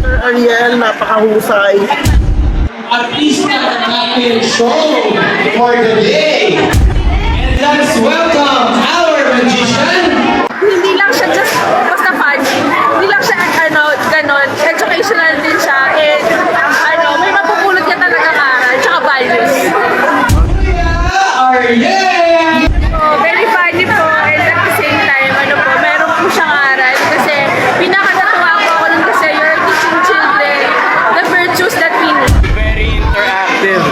Sir Ariel, napakahusay. Artista ng ating show for the day. And let's welcome our magician. Hindi lang siya just basta fun. Hindi lang siya ganon. Educational din siya. And may mapupulot ka talagang aral. Tsaka values. Ariel! So, very funny po. And at the same time, meron po siyang aral. Kasi pinakatatuwa ko ako nun kasi you're teaching children the virtues that we need. Very interactive.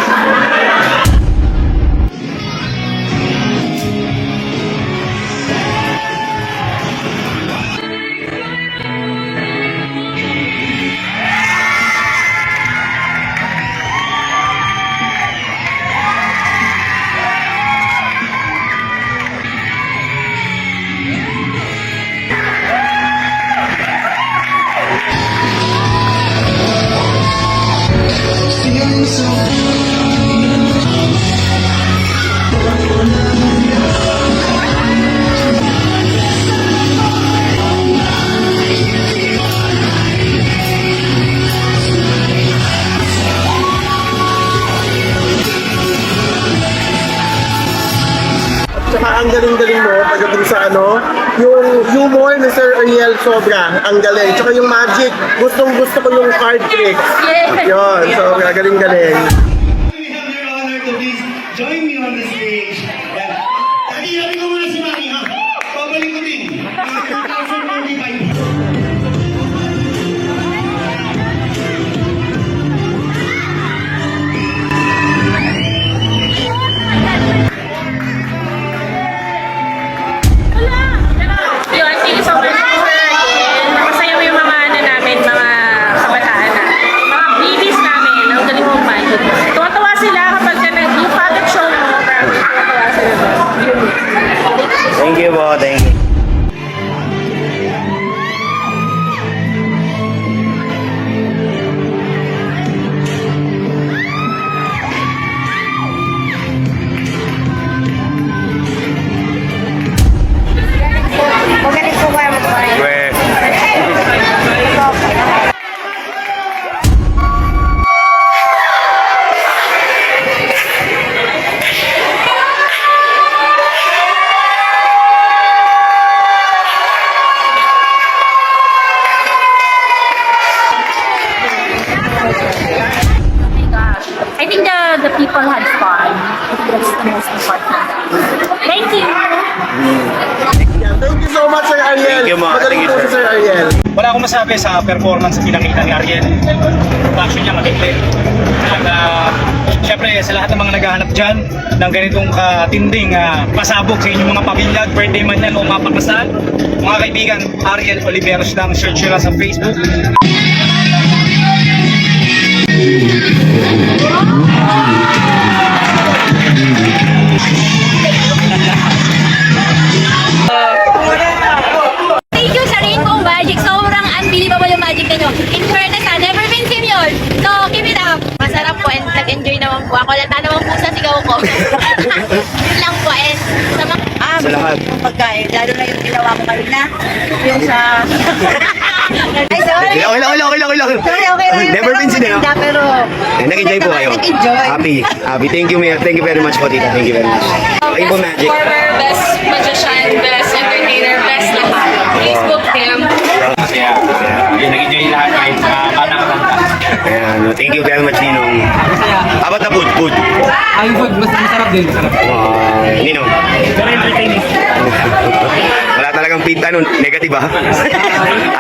Tsaka ang galing-galing mo pagdating sa yung humor ni Sir Ariel sobra, ang galing. Tsaka yung magic, gustong-gusto ko yung card tricks. Yeah. Yun, sobra, galing-galing. We have your honor to please join me on the stage. Happy ko muna si Maki, ha? Pabalik ko din. 2025. Yun, thank you so much, Sir Ariel. Masaya mo yung mga namin, mga kabataan namin. Mga babies namin, ang galing mong mind. Tuwa-tuwa sila kapag yung puppet show mo, parang tuwa-tuwa sila. Thank you po, thank you. Magaling po kayo mag-buy. Well, I think the people had fun. That's the most important. Thank you. Yeah, thank you so much, Sir Ariel. Thank you, Ma. Magaling Thank you, po si sir. Sir Ariel. Wala akong masabi sa performance na pinakita ni Ariel. Production niya matindi. At syempre sa lahat ng mga naghahanap dyan ng ganitong katinding pasabog sa inyong mga pamilya, birthday man yan o mapakasal, mga kaibigan, Ariel Oliveros lang, search nyo lang sa Facebook. Thank you sa Rainbow Magic. Sobrang unbelievable yung magic ninyo. In fairness, never been seen yun. So, keep it up. Masarap po and nag-enjoy naman po ako. Lata naman po sa sigaw ko. Yun lang po. And sa mga... Sa lahat. Yung pagkain. Lalo na yung ginawa ko kanina. Yung sa... Ay, sorry. Okay lang. Okay lang. Never been seen, no? Pero... Nag-enjoy po kayo. Nag-enjoy. Happy. Thank you, Mayor. Thank you very much po, tita. Thank you very much. Rainbow Magic. Performer, best magician, best entertainer, best lahat. Please book him. Kaya, nag-enjoy lahat kahit bata-bata. Ayan, thank you very much, Ninong. Abat na food. Ay, masarap din. Ninong. Very entertaining. Wala talagang negative ha.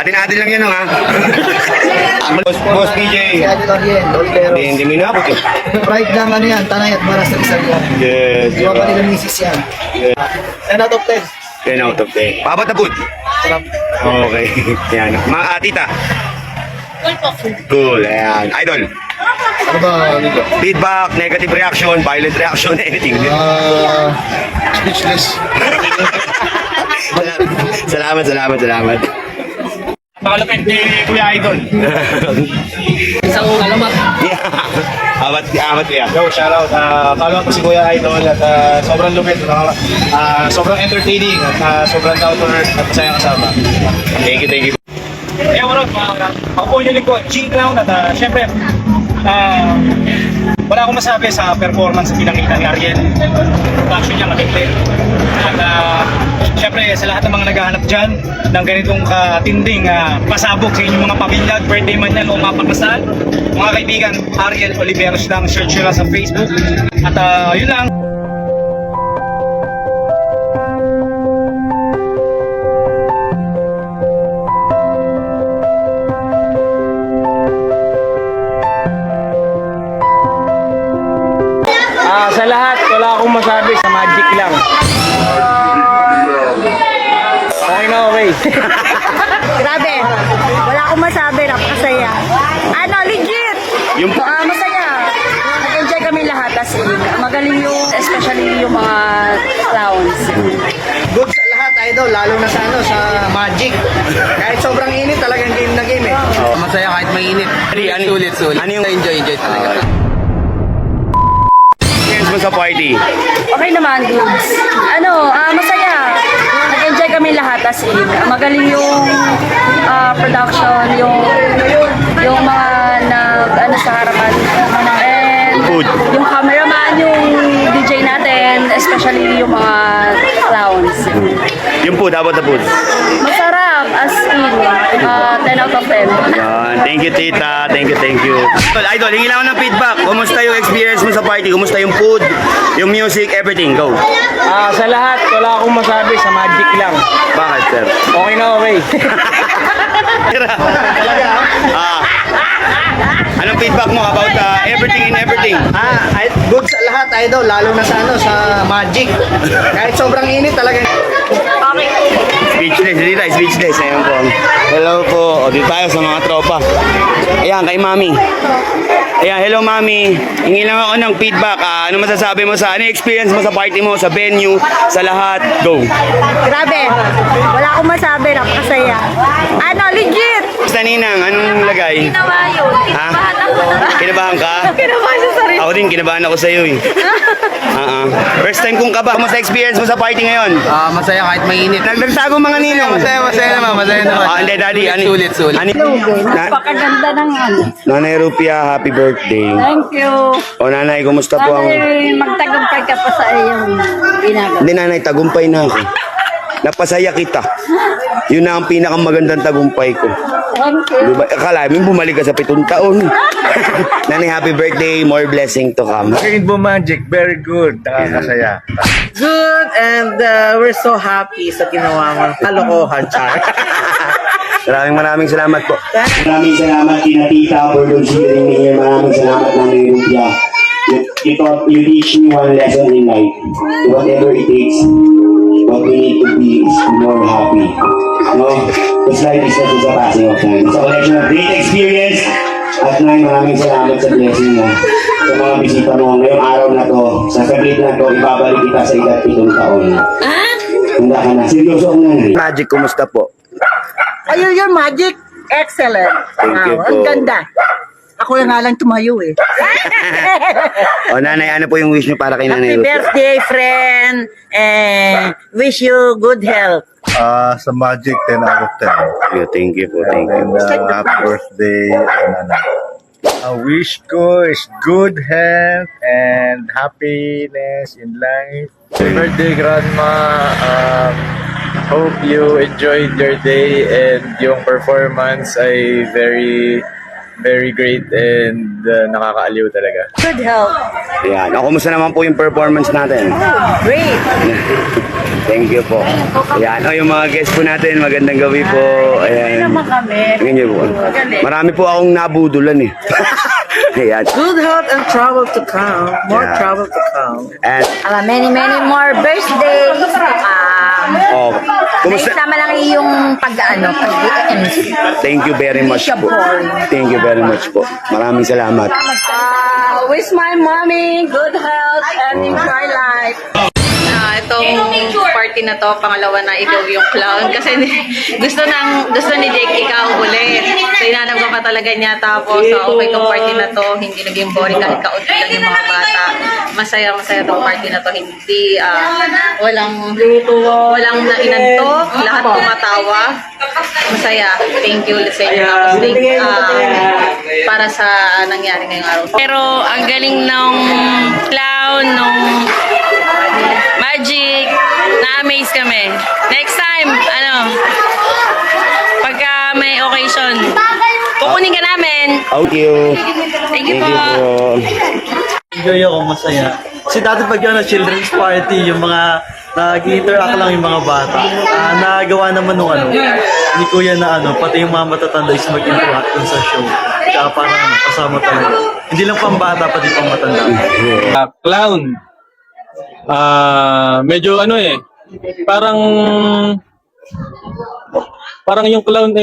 Atin lang yan, ha. Boss PJ. Hindi mo inabot eh. Pride lang yan, tanay at maras sa isang yan. Yes. Diba pa nila misis yan? 10 out of 10. 10 out of 10. Pabat na food. Sarap. Okay. Yan. Mga tita. Cool. Ayan. Idol. Ano ba, Nico? Feedback, negative reaction, violent reaction, anything. Speechless. Salamat. Pakalapit ni Kuya Idol. Isang alamat. Abat kuya. Yo, shoutout. Follow ko si Kuya Idol at sobrang lupit. Sobrang entertaining at sobrang down to earth at masaya kasama. Thank you. Kaya ako po yung lingkod, G-Clown, at syempre, wala akong masabi sa performance na pinakita ni Ariel. Production niya matindi. At syempre, sa lahat ng mga naghahanap dyan ng ganitong katinding pasabog sa inyong mga pamilya, birthday man yan o mapakasal, mga kaibigan, Ariel Oliveros lang, search nyo lang sa Facebook. At yun lang. Sa lahat, wala akong masabi, sa magic lang. Okay na, okay. Grabe. Wala akong masabi. Napakasaya. Ano, legit. Yung Masaya. Nag-enjoy kami lahat. As in, magaling yung, especially yung mga clowns. Good sa lahat, idol. Lalo na sa ano, sa Magic. Kahit sobrang init, talagang game na game eh. Masaya kahit mainit. Sulit. Ano yung Enjoy talaga. experience mo sa party? Okay naman, goods. Ano, masaya. Nag-enjoy kami lahat as in. Magaling yung production, yung mga ano sa harapan. And Food. yung cameraman, yung DJ natin, especially yung mga clowns. Yung food, how about the food? Masarap, as in. 10 out of 10. Yan. Thank you, tita. Thank you. Idol, hingi lang ako ng feedback. Kumusta yung experience mo sa party? Kumusta yung food, yung music, everything? Go. Sa lahat, wala akong masabi, sa magic lang. Bakit, sir? Okay na, okay. Anong feedback mo about everything and everything? Good sa lahat, idol. Lalo na sa ano, sa Magic. Kahit sobrang init, talagang Speechless, dito tayo, speechless. Ayan po. Hello po. O, dito tayo sa mga tropa. Ayan, kay Mami. Ayan, hello Mami. Hingi lang ako ng feedback. Ano masasabi mo ano yung experience mo sa party mo, sa venue, sa lahat? Go. Grabe. Wala akong masabi. Napakasaya. Ano, legit. Basta Ninang, anong lagay? Ginawa yun. Ha? Kinabahan ako. Kinabahan ka? Kinabahan sa sarili. Ako din, kinabahan ako sa'yo eh. First time kong kaba. Kamusta experience mo sa party ngayon? masaya kahit mainit. Nagtago mga ninong. Masaya naman. Hindi, daddy. Sulit. Napakaganda ng ano. Nanay Rupia, happy birthday. Thank you. O nanay, kumusta po ang... Magtagumpay ka pa sa iyong ginagawa. Hindi nanay, tagumpay na ako. Napasaya kita. Yun na ang pinakamagandang tagumpay ko. Thank you. Diba? Akala mo bumalik ka sa 7 taon. Nanay, happy birthday. More blessing to come. Rainbow Magic, very good. Nakakasaya. Good, and we're so happy sa ginawa mo. Kalokohan, Char. Maraming salamat po. Maraming salamat kina Tita for considering me here. Maraming salamat Nanay Rupia. You teach me one lesson in life. Whatever it takes, what we need to be is more happy. No? Because life is not just a passing of time. It's a collection of great experience. At maraming salamat sa blessing mo. Sa mga bisita mo ngayong araw na to, sa saglit na to, ibabalik kita sa 7 taon. Handa ka na. Seryoso ako Nanay. Magic, kumusta po? Ayun yung magic. Excellent. Thank you Ang po. ganda. Ako yung nga lang tumayo eh. O nanay, ano po yung wish niyo para kay Nanay Happy Rupia? birthday, friend. And wish you good health. Sa Magic, 10 out of 10. Thank you po, thank you. And happy birthday, Nana. Ang wish ko is good health and happiness in life. Happy birthday, Grandma. Hope you enjoyed your day and yung performance ay very great and nakakaaliw talaga. Good health. Ayan. O, kumusta naman po yung performance natin? Great. Thank you po. Ayan. O, yung mga guests po natin, magandang gabi po. Ayan. Naman kami. Tingnan niyo po. Marami po akong nabudulan eh. Ayan. Good health and travel to come. More Yeah. travel to come. And, Many more birthdays. oh, kumusta? Naisama lang yung pag-MC. Thank you very much po. Thank you very much po. Maraming salamat. Wish my mommy good health and enjoy life. Itong party na to, pangalawa na ikaw yung clown. Kasi gusto ni Jake ikaw ulit. So, hinanap ko pa tema talaga niya. Tapos, okay tong party na to. Hindi naging boring kahit kaunti lang yung mga bata. Masaya tong party na to. Hindi, walang nainantok. Lahat tumatawa. Masaya. Thank you sa inyo. Tapos, para sa nangyari ngayong araw. Pero, ang galing ng clown, nung magic, na-amaze kami. Next time, pagka may occasion, kukunin ka namin. Thank you. Thank you po. Enjoy ako, masaya. Kasi dati pag yun, children's party, yung mga nag-interact lang yung mga bata. Nagawa naman nung ni Kuya na pati yung mga matatanda is mag-interact dun sa show. Kaya parang kasama talaga. Hindi lang pang bata, pati pang matanda. Clown. Medyo parang yung clown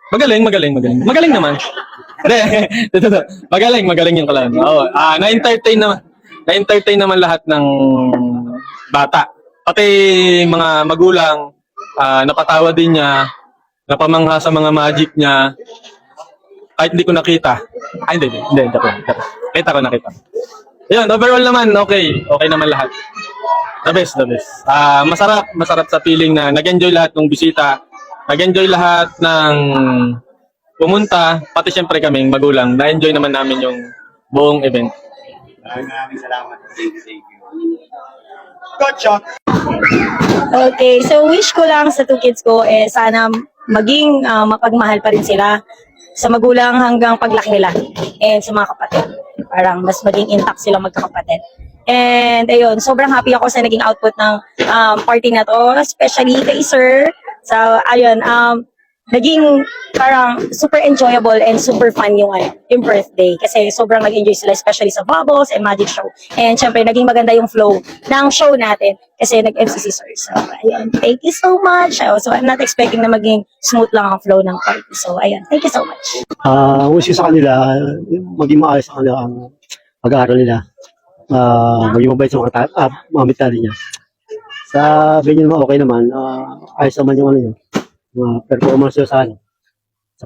magaling naman. Magaling yung clown. Na-entertain naman lahat ng bata. Pati mga magulang, napatawa din niya, napamangha sa mga magic niya. Kahit hindi ko nakita. Hindi. Nakita. Yun, overall naman, okay naman lahat. The best. Masarap sa feeling na nag-enjoy lahat ng bisita, nag-enjoy lahat ng pumunta, pati syempre kaming magulang, na-enjoy naman namin yung buong event. Maraming salamat. Thank you. Gotcha! Okay, so wish ko lang sa 2 kids ko sana maging mapagmahal pa rin sila sa magulang hanggang paglaki nila and sa mga kapatid. Parang mas maging intact silang magkakapatid. And ayun, sobrang happy ako sa naging output ng party na to, especially kay Sir. So ayun, naging parang super enjoyable and super fun yung birthday kasi sobrang nag-enjoy sila, especially sa Bubbles and Magic Show. And syempre naging maganda yung flow ng show natin kasi nag-MC si Sir. So ayun, thank you so much. So I'm not expecting na maging smooth lang ang flow ng party. So ayun, thank you so much. Wish ko sa kanila, maging maayos sa kanila ang pag-aaral nila. Maging mabait sa mga mitali niya. Sa venue naman, okay naman. Ayos naman yung performance nyo sa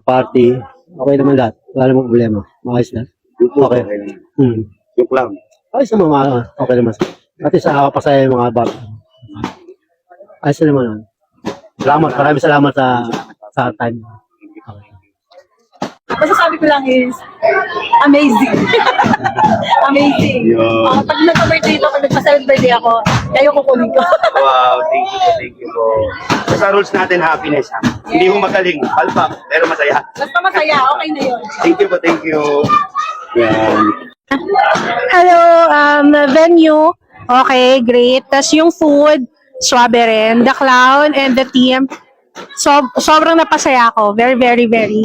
party. Okay naman lahat. Wala namang problema. Maayos lang. Okay. Yung clown. Ayos naman, okay naman. At isa nakakapasaya yung mga bata. Ayos na naman. Maraming salamat sa time. Okay. Masasabi ko lang is amazing. Amazing. Pag nagka-birthday ko, pag nagpa-celebrate ako, kayo kukunin ko. Wow, thank you po. Sa rules natin, happiness ha. Hindi mo magaling, palpak, pero masaya. Basta masaya, okay na yun. Thank you. Yan. Hello, venue. Okay, great. Tas yung food, strawberry, the clown and the team. Sobrang napasaya ako. Very, very, very.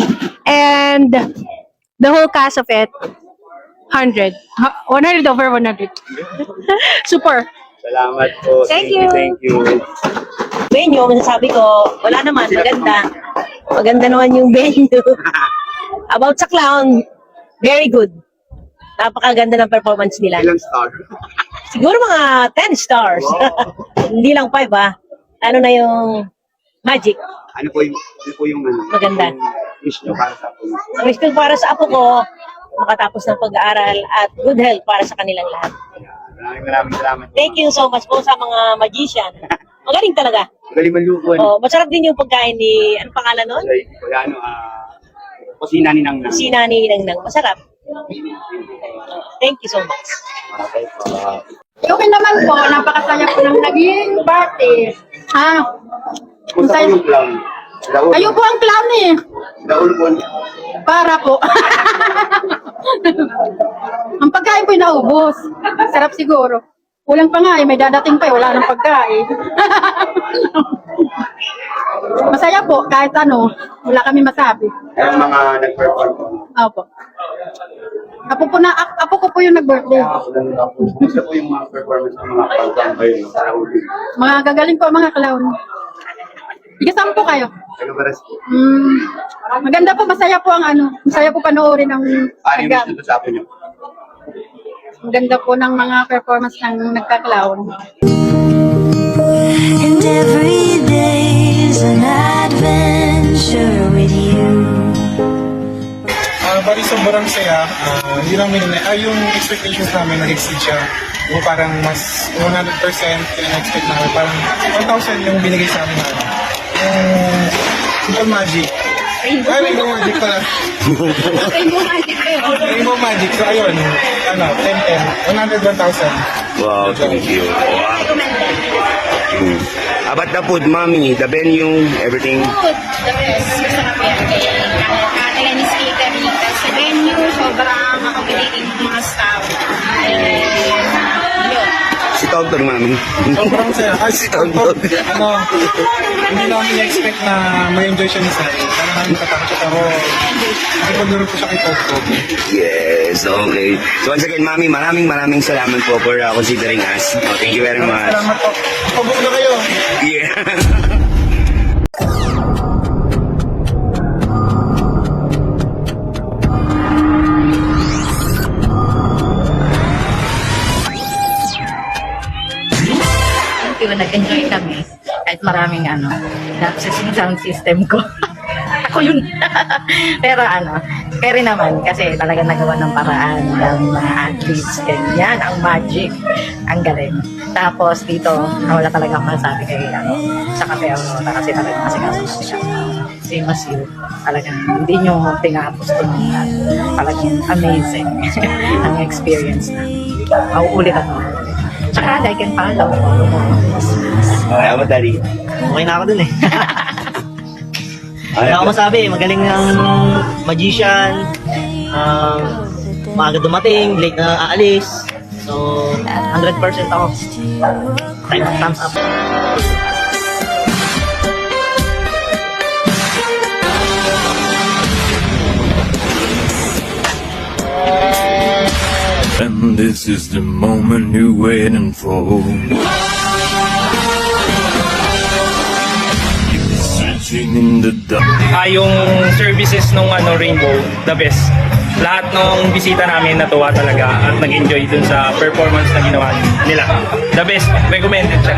And the whole cast of it, 100. 100 over 100. Super. Salamat po. Thank you. Venue, masasabi ko, wala naman, maganda. Maganda naman yung venue. About sa clown, very good. Napakaganda ng performance nila. Ilang star? Siguro mga 10 stars. Wow. Hindi lang 5 Ano na yung magic? Ano po yung Maganda. wish nyo para sa po? Ang wish ko para sa apo ko, makatapos ng pag-aaral at good health para sa kanilang lahat. Maraming salamat. Thank you so much po sa mga magician. Magaling talaga. Magaling manlukon. Masarap din yung pagkain ni, anong pangalan nun? Kusina ni Nang Nang. Kusina ni Nang Nang. Masarap. Thank you so much. Okay naman po, napakasaya po ng naging party. Kung sa yung clown? Ayun po ang clown Daul po. Para po. Ang pagkain po naubos. Sarap siguro. Kulang pa nga may dadating pa wala nang pagkain. Masaya po, kahit wala kami masabi. Yung mga nag-perform po. Opo. Apo ko po yung nag-birthday. Gusto po yung mga performance ng mga clown kayo sa uli. Mga gagaling po ang mga clown. Ikasama po kayo. Nag-baras po. Maganda po, masaya po masaya po panoorin ang Ano yung wish nyo sa apo nyo? Ang ganda po ng mga performance ng nagka-clown. And every day's an adventure with sobrang saya. Hindi namin, yung expectations namin nag-exceed siya. Yung parang mas 100% in-expect namin. Parang 1,000 yung binigay sa amin namin. Yung Magic. Rainbow Magic pala. Rainbow Magic. So ayun, 10, 101,000. Wow, thank you. Wow. About the food, mommy, the venue, everything. Food, the best. Gusto kami yan. Kaya ni speaker ni sa venue, sobrang accommodating ng mga staff. Yun. Si Tonton, mami. Sobrang saya. Si Tonton. Hindi namin na-expect na may enjoy siya ni Sari. Parang namin katakot siya, pero nakipaglaro po siya kay Tonton. Yes, okay. So once again, mami, maraming salamat po for considering us. Oh, thank you very much. Salamat po. Pag-book na kayo. Yeah. Nag-enjoy kami. Kahit maraming lapses yung sound system ko. Ako yun. Pero kaya rin naman kasi talaga nagawa ng paraan ng mga athletes. Ganyan, ang magic. Ang galing. Tapos dito, wala talaga akong masabi kay sa Cafe Aurora kasi talaga kasi kaso siya. Same as you. Talagang hindi nyo tinapos ito ng talagang amazing ang experience na. Mauulit ako. Tsaka like and follow. Okay, how about daddy? Okay na ako dun eh. Wala akong masabi, magaling ng magician, maaga dumating, late na aalis. So, 100% ako. Thumbs up. And this is the moment you're waiting for. You're searching in the dark. Yung services nung Rainbow, the best. Lahat ng bisita namin natuwa talaga at nag-enjoy dun sa performance na ginawa nila. The best. Recommended siya.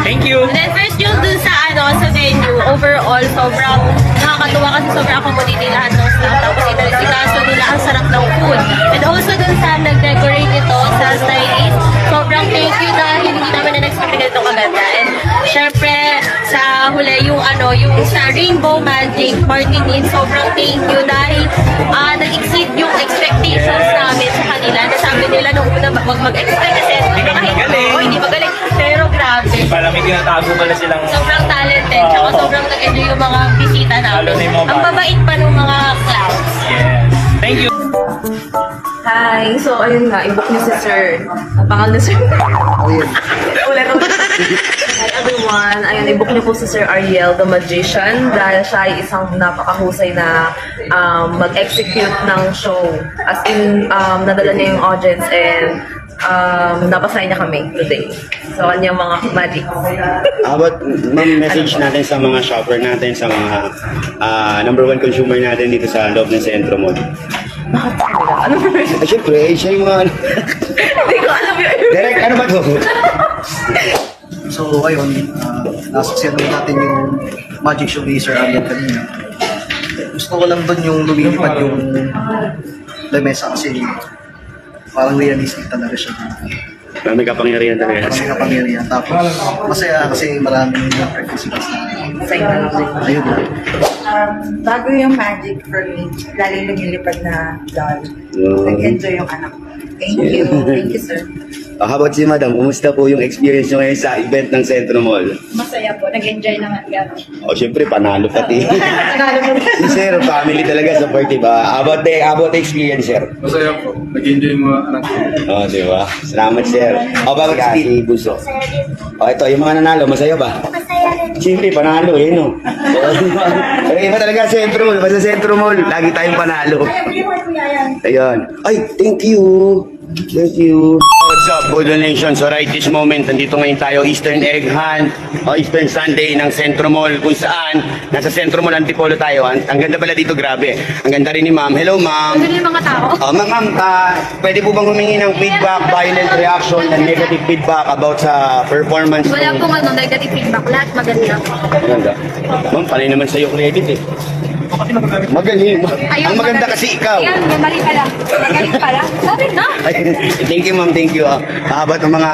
Thank you. And then first yung dun sa sa venue, overall, sobrang nakakatuwa kasi sobrang accommodating lahat ng staff. Tapos inasikaso nila ang sarap ng food. And also dun sa nag-decorate ito sa stylist, sobrang thank you dahil hindi namin na-expect na ganito kaganda. And syempre, sa huli yung yung sa Rainbow Magic Martinin, sobrang thank you dahil nag-exceed yung expectations namin sa kanila. Nasabi nila nung una wag mag-expect kasi hindi magaling. Pero grabe. Para may tinatago pala silang Sobrang talented, tsaka sobrang nag-enjoy yung mga bisita namin. Ang babait pa ng mga clowns. yes. Thank you. Hi! So, ayun nga, i-book niyo si Sir. Ang pangalan ni Sir. Ulit. Hi everyone! Ayun, i-book niyo po si Sir Ariel, the Magician, dahil siya ay isang napakahusay na mag-execute ng show. As in, nadala niya yung audience and napasaya niya kami today. So, kanyang mga magic. How about message natin sa mga shopper natin, sa mga number 1 consumer natin dito sa loob ng Centro Mall? Ano ba yun? Siyempre, siya yung mga Hindi ko alam yun. Direct, ano ba to? So, ayun, nasaksiyan natin yung magic show ni Sir Ariel kanina. Gusto ko lang doon yung lumilipad yung lamesa kasi parang realistic talaga siya. May kapangyarihan talaga. Kasi kapangyarihan. Tapos, masaya kasi maraming participants na ayun lang. Bago yung magic for me, laging lumilipad na doll. Nag-enjoy yung anak ko. Thank you. Thank you, sir. How about si Madam? Kumusta po yung experience nyo ngayon sa event ng Centro Mall? Masaya po. Nag-enjoy naman gano'n. Siyempre, panalo pati. Nagalo mo. Si Sir, family talaga, supportive. How about the experience, Sir? Masaya po. Nag-enjoy yung mga anak ko. Di ba? Salamat, Sir. Bakit si Buso? Ito, yung mga nanalo, masaya ba? Masaya rin. Siyempre, panalo, no? Pero iba talaga sa Centro Mall. Basta Centro Mall, lagi tayong panalo. Ayun. Ay, thank you. Thank you. What's up, Bodo Nation? So right this moment, nandito ngayon tayo, Eastern Egg Hunt, o Eastern Sunday ng Centro Mall, kung saan, nasa Centro Mall, Antipolo tayo. Ang ganda pala dito, grabe. Ang ganda rin ni Ma'am. Hello, Ma'am. Ano yung mga tao? Ma'am, pwede po bang humingi ng feedback, violent reaction, and negative feedback about sa performance? Wala pong negative feedback. Lahat maganda. Maganda. Ma'am, panay naman sa'yo credit eh. Magaling. Ang maganda kasi ikaw. Ayan, mali pala. Magaling pala. Sabi na. Ay, thank you, ma'am. Thank you. Habang ng mga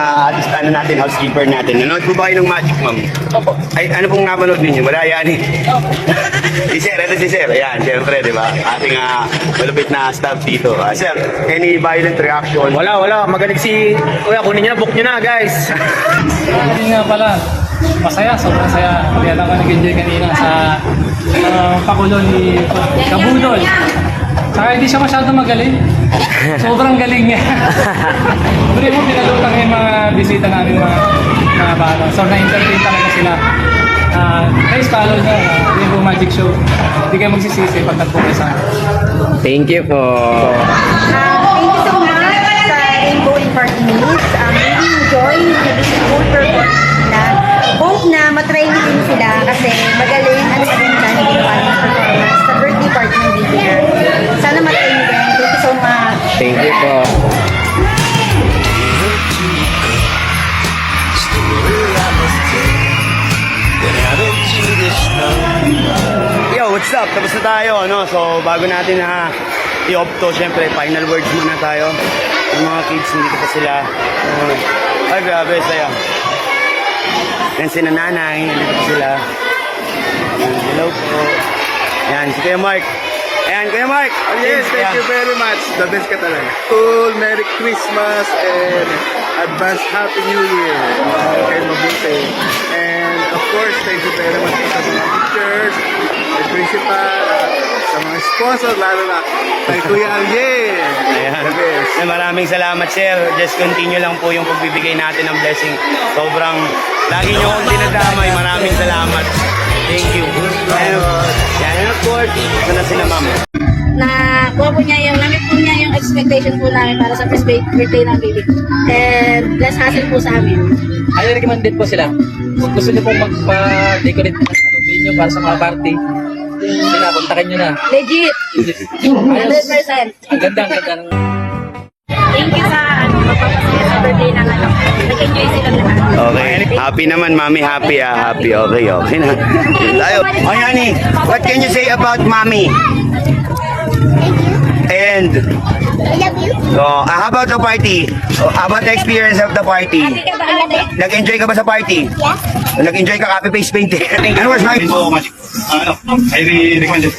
ano natin, housekeeper natin. Nanood po ba kayo ng Magic, ma'am? Opo. Ay, ano pong napanood ninyo? Wala yan eh. Opo. Si Sir, ito si Sir. Ayan, siyempre, di ba? Ating malupit na staff dito. Sir, any violent reaction? Wala. Magaling si Kuya. Kunin niyo na, book niyo na, guys. Hindi nga pala, masaya, sobrang saya. Kaya naman nag-enjoy kanina sa pakulo ni Kabudol. Saka hindi siya masyado magaling. Sobrang galing niya. Hindi mo pinalutang yung mga bisita namin, mga bata. So na-entertain talaga sila. Guys, follow nyo, Rainbow Magic Show. Hindi kayo magsisisi pag nagpo kayo sa Thank you po. Thank you so much sa Rainbow and Party News. Really enjoy the whole performance nila. Hope na matry nyo din sila kasi magaling at maganda yung performance sa birthday party ng baby girl. Sana matry nyo din. Thank you so much. Thank you po. Yo, what's up? Tapos na tayo, ano? So, bago natin i-off to, syempre, final words muna tayo. Yung mga kids, hindi ko pa sila. Ay, grabe, saya. Yan si nanay, hindi ko pa sila. Yan, hello po. Yan, si Kuya Mark. Ayan, Kuya Mark. Yes, thank you very much. The best ka talaga. Cool, Merry Christmas and advance Happy New Year. Kayo mabuti. And of course, thank you very much sa mga teachers, sa principal, sa mga sponsor, lalo na kay Kuya Ariel. Ayan. Maraming salamat, sir. Just continue lang po yung pagbibigay natin ng blessing. Sobrang, lagi nyo akong dinadamay. Maraming salamat. Thank you. And of course, ito na sila, ma'am. Nakuha po niya yung, namit po niya yung expectation po namin para sa first birthday ng baby. And less hassle po sa amin. Ay, recommended po sila. Kung gusto niyo pong magpa-decorate ng venue para sa mga party, sila, kontakin nyo na. Legit! 100%. Ang ganda. Thank you sa magpapasaya sa birthday ng nag-enjoy sila lahat. Okay. Happy naman, mami. Happy, Happy. Okay na. Tayo. Oh, Yani, what can you say about mommy? And, I love you. how about the party? How about the experience of the party? Happy ka ba, ate? Nag-enjoy ka ba sa party? Yes. Nag-enjoy ka copy paste painting? Ano was my I recommend it.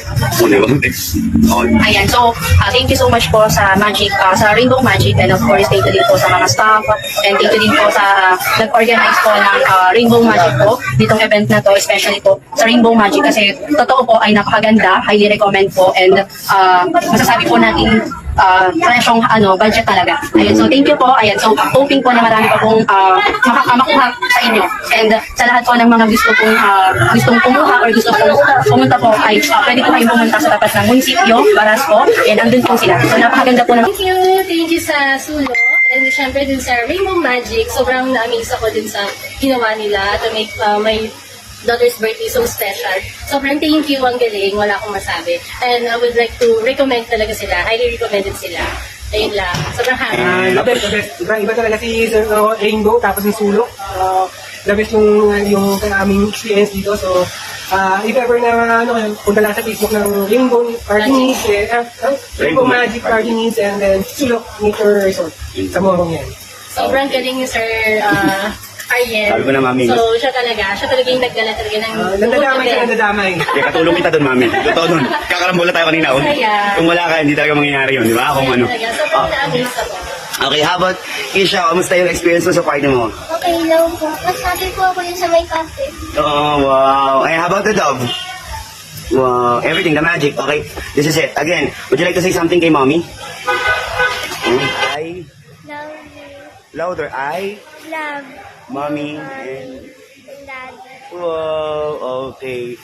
Ayan, so thank you so much po sa Magic, sa Rainbow Magic, and of course thank you din po sa mga staff, and thank you din po sa nag-organize po ng Rainbow Magic po, ditong event na to, especially po sa Rainbow Magic kasi totoo po ay napakaganda, highly recommend po, and masasabi po natin presyong budget talaga. Ayun, so thank you po. Ayan, so hoping po na marami pa pong makuha sa inyo. And sa lahat po ng mga gustong kumuha or gusto pong pumunta po ay pwede po kayong pumunta sa tapat ng munisipyo, Barasco, and andun po sila. So napakaganda po ng... Thank you sa Sulo. And syempre din sa Rainbow Magic. Sobrang na-amaze ako din sa ginawa nila to make my daughter's birthday so special. Sobrang thank you, ang galing, wala akong masabi. And I would like to recommend talaga sila, highly recommended sila. Ayun lang, sobrang happy. The best. Iba talaga si Sir Rainbow, tapos yung Sulo. The best yung aming experience dito. So, if ever na punta lang sa Facebook ng Rainbow Party Needs, Rainbow Magic Party Needs, and then Sulo Nature Resort. Sa Morong yan. Sobrang galing ni Sir Ariel. Sabi ko na, mami. So, siya talaga yung nagdala talaga ng Nandadamay siya, nandadamay. Kaya katulong kita doon, mami. Totoo doon. Kakarambola tayo kanina. Kung wala ka, hindi talaga mangyayari yun, di ba? Kung ano. Sobrang na-amaze ako. Okay, how about Isha? Kamusta yung experience mo sa party mo? Okay lang po. Mas happy po ako yun sa may cafe. Oh, wow. Hey, how about the dog? Wow, everything, the magic. Okay, this is it. Again, would you like to say something kay mommy? I Love you. louder. I Love. mommy and Dad. wow. Okay.